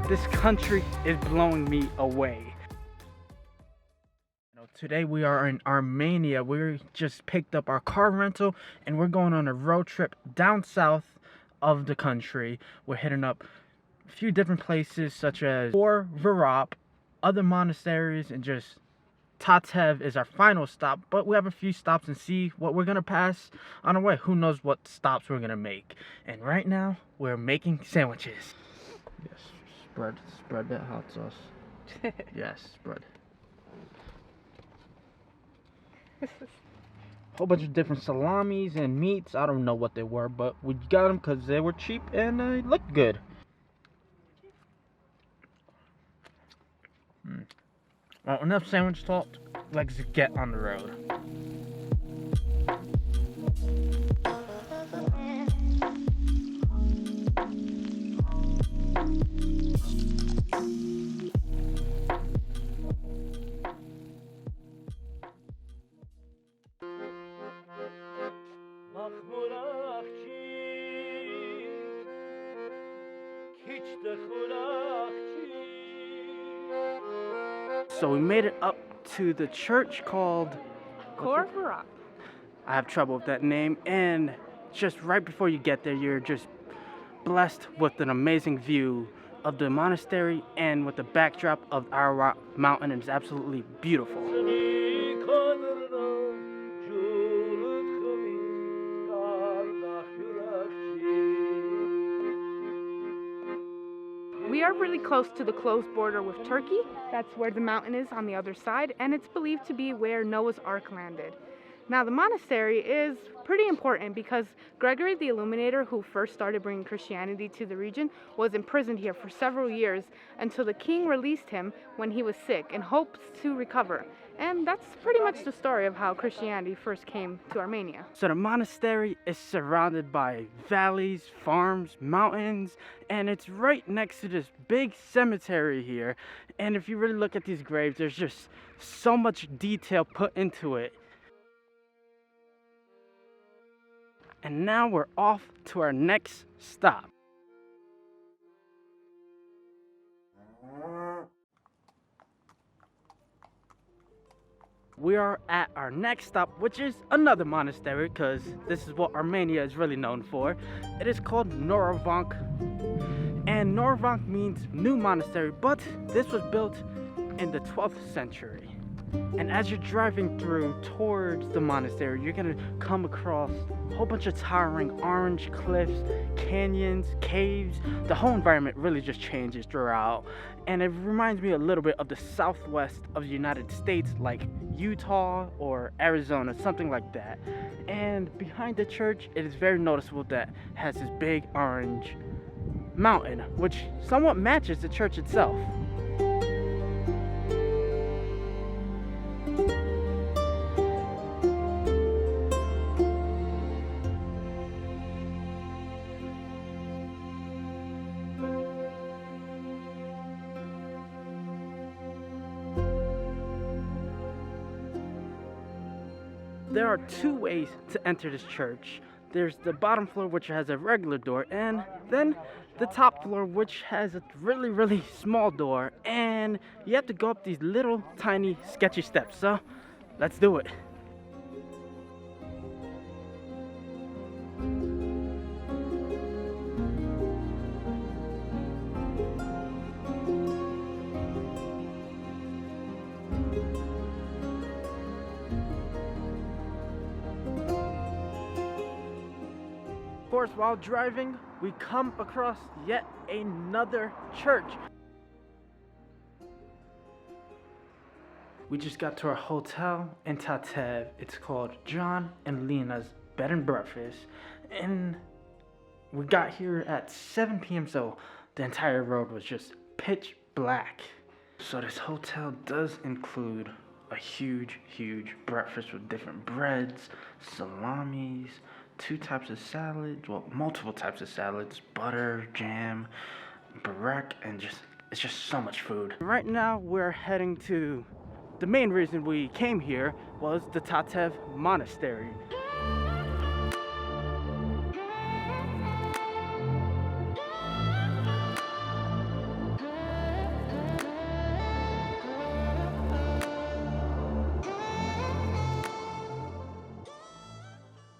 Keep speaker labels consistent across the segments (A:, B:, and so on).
A: This country is blowing me away. Today we are in Armenia. We just picked up our car rental and we're going on a road trip down south of the country. We're hitting up a few different places such as khor, virap, other monasteries, and just Tatev is our final stop. But we have a few stops and see what we're gonna pass on our way. Who knows what stops we're gonna make. And right now we're making sandwiches. Yes, spread that hot sauce. Yes, spread. Whole bunch of different salamis and meats. I don't know what they were, but we got them because they were cheap and they looked good. Well, enough sandwich talk. Let's get on the road. So we made it up to the church called
B: Khor.
A: I have trouble with that name, and just right before you get there, you're just blessed with an amazing view of the monastery and with the backdrop of R.I.P mountain. It's absolutely beautiful.
B: We are really close to the closed border with Turkey. That's where the mountain is on the other side, and it's believed to be where Noah's Ark landed. Now, the monastery is pretty important because Gregory the Illuminator, who first started bringing Christianity to the region, was imprisoned here for several years until the king released him when he was sick in hopes to recover. And that's pretty much the story of how Christianity first came to Armenia.
A: So the monastery is surrounded by valleys, farms, mountains, and it's right next to this big cemetery here. And if you really look at these graves, there's just so much detail put into it. And now we're off to our next stop. We are at our next stop, which is another monastery, because this is what Armenia is really known for. It is called Noravank, and Noravank means new monastery, but this was built in the 12th century. And as you're driving through towards the monastery, you're gonna come across a whole bunch of towering orange cliffs, canyons, caves. The whole environment really just changes throughout. And it reminds me a little bit of the southwest of the United States, like Utah or Arizona, something like that. And behind the church, it is very noticeable that it has this big orange mountain, which somewhat matches the church itself. There are two ways to enter this church. There's the bottom floor, which has a regular door, and then the top floor, which has a really small door, and you have to go up these little tiny sketchy steps. So let's do it. Of course, while driving, we come across yet another church. We just got to our hotel in Tatev. It's called John and Lena's Bed and Breakfast. And we got here at 7 p.m. so the entire road was just pitch black. So this hotel does include a huge breakfast with different breads, salamis, 2 types of salads, well, multiple types of salads, butter, jam, virap, and it's just so much food. Right now we're heading to the main reason we came here was the Tatev Monastery.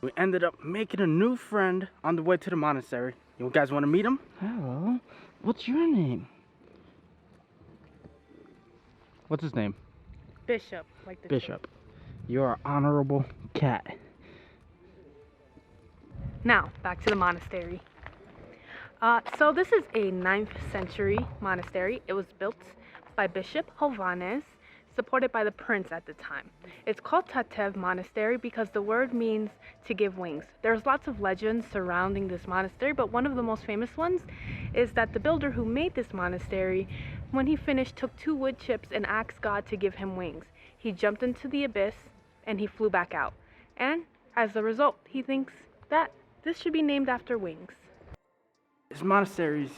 A: We ended up making a new friend on the way to the monastery. You guys want to meet him? Hello. What's your name? What's his name?
B: Bishop, like the
A: Bishop. You're an honorable cat.
B: Now, back to the monastery. So this is a 9th century monastery. It was built by Bishop Hovhannes, supported by the prince at the time. It's called Tatev Monastary because the word means to give wings. There's lots of legends surrounding this monastery, but one of the most famous ones is that the builder who made this monastery, when he finished, took 2 wood chips and asked God to give him wings. He jumped into the abyss and he flew back out. And as a result, he thinks that this should be named after wings.
A: This monastery is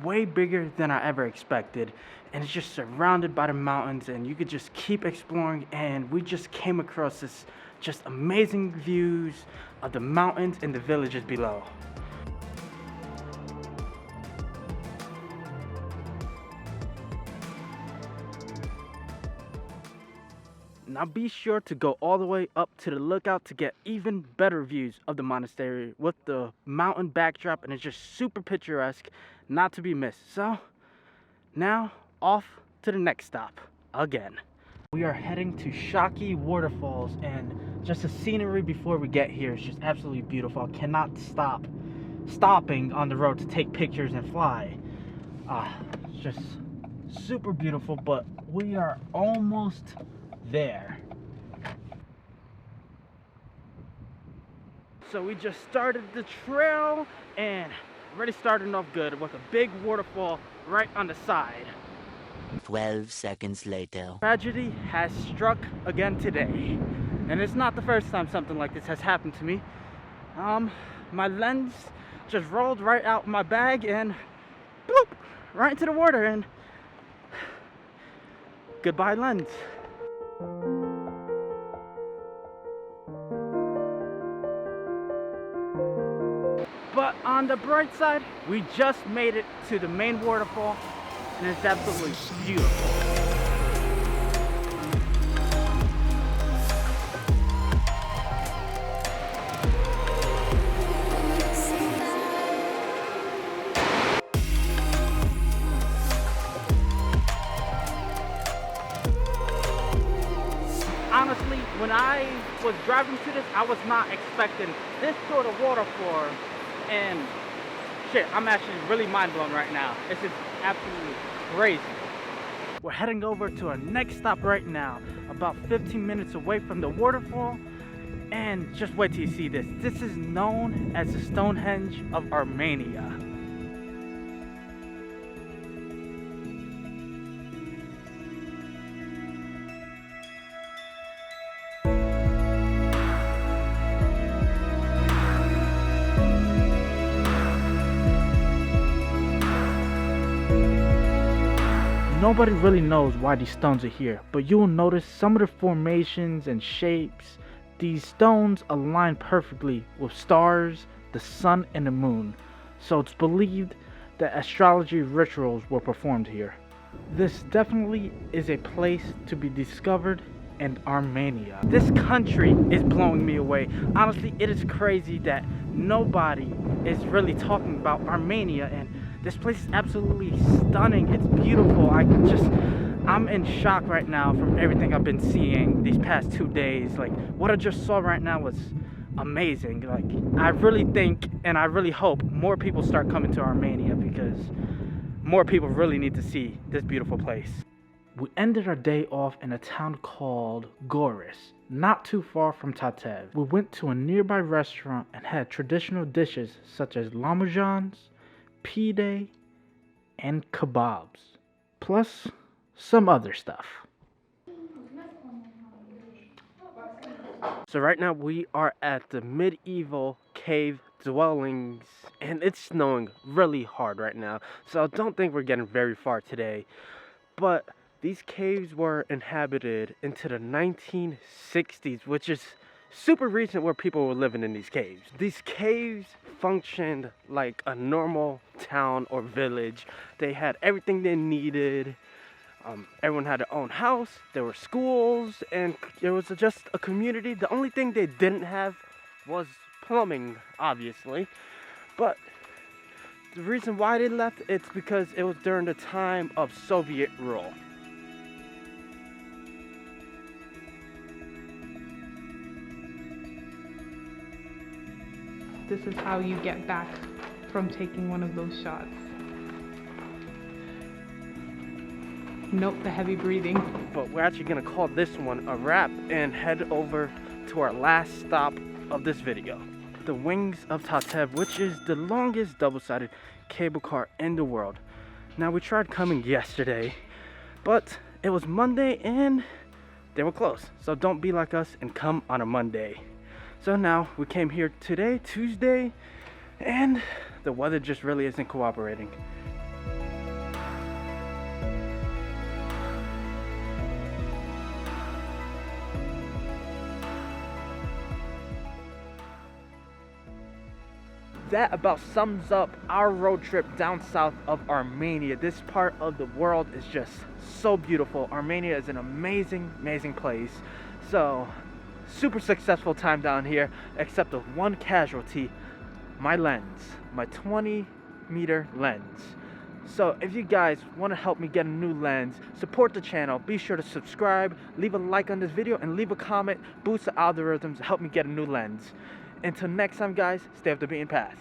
A: way bigger than I ever expected, and it's just surrounded by the mountains, and you could just keep exploring, and we just came across this just amazing views of the mountains and the villages below. Now be sure to go all the way up to the lookout to get even better views of the monastery with the mountain backdrop, and it's just super picturesque, not to be missed. So now off to the next stop again. We are heading to Shaki waterfalls, and just the scenery before we get here is just absolutely beautiful. I cannot stop stopping on the road to take pictures and fly. It's just super beautiful, but we are almost there. So we just started the trail and already starting off good with a big waterfall right on the side.
C: 12 seconds later.
A: Tragedy has struck again today, and it's not the first time something like this has happened to me. My lens just rolled right out my bag and bloop, right into the water, and goodbye lens. But on the bright side, we just made it to the main waterfall, and it's absolutely beautiful. Honestly, when I was driving to this, I was not expecting this sort of waterfall, and shit, I'm actually really mind blown right now. This is absolutely crazy. We're heading over to our next stop right now, about 15 minutes away from the waterfall, and just wait till you see this. This is known as the Stonehenge of Armenia. Nobody really knows why these stones are here, but you will notice some of the formations and shapes. These stones align perfectly with stars, the sun, and the moon, so it's believed that astrology rituals were performed here. This definitely is a place to be discovered in Armenia. This country is blowing me away. Honestly, it is crazy that nobody is really talking about Armenia, and this place is absolutely stunning. It's beautiful. I'm in shock right now from everything I've been seeing these past 2 days. Like, what I just saw right now was amazing. Like, I really think and I really hope more people start coming to Armenia, because more people really need to see this beautiful place. We ended our day off in a town called Goris, not too far from Tatev. We went to a nearby restaurant and had traditional dishes such as lamujans, pide, and kebabs, plus some other stuff. So right now we are at the medieval cave dwellings, and it's snowing really hard right now, so I don't think we're getting very far today. But these caves were inhabited into the 1960s, which is super recent, where people were living in these caves. These caves functioned like a normal town or village. They had everything they needed. Everyone had their own house. There were schools, and there was just a community. The only thing they didn't have was plumbing, obviously. But the reason why they left, it's because it was during the time of Soviet rule.
B: This is how you get back from taking one of those shots. Note the heavy breathing.
A: But we're actually gonna call this one a wrap and head over to our last stop of this video. The Wings of Tatev, which is the longest double-sided cable car in the world. Now we tried coming yesterday, but it was Monday and they were closed. So don't be like us and come on a Monday. So now we came here today, Tuesday, and the weather just really isn't cooperating. That about sums up our road trip down south of Armenia. This part of the world is just so beautiful. Armenia is an amazing, amazing place. So, super successful time down here, except with one casualty, my lens, my 20-meter lens. So if you guys want to help me get a new lens, support the channel, be sure to subscribe, leave a like on this video, and leave a comment, boost the algorithms, help me get a new lens. Until next time, guys, stay off the beaten path.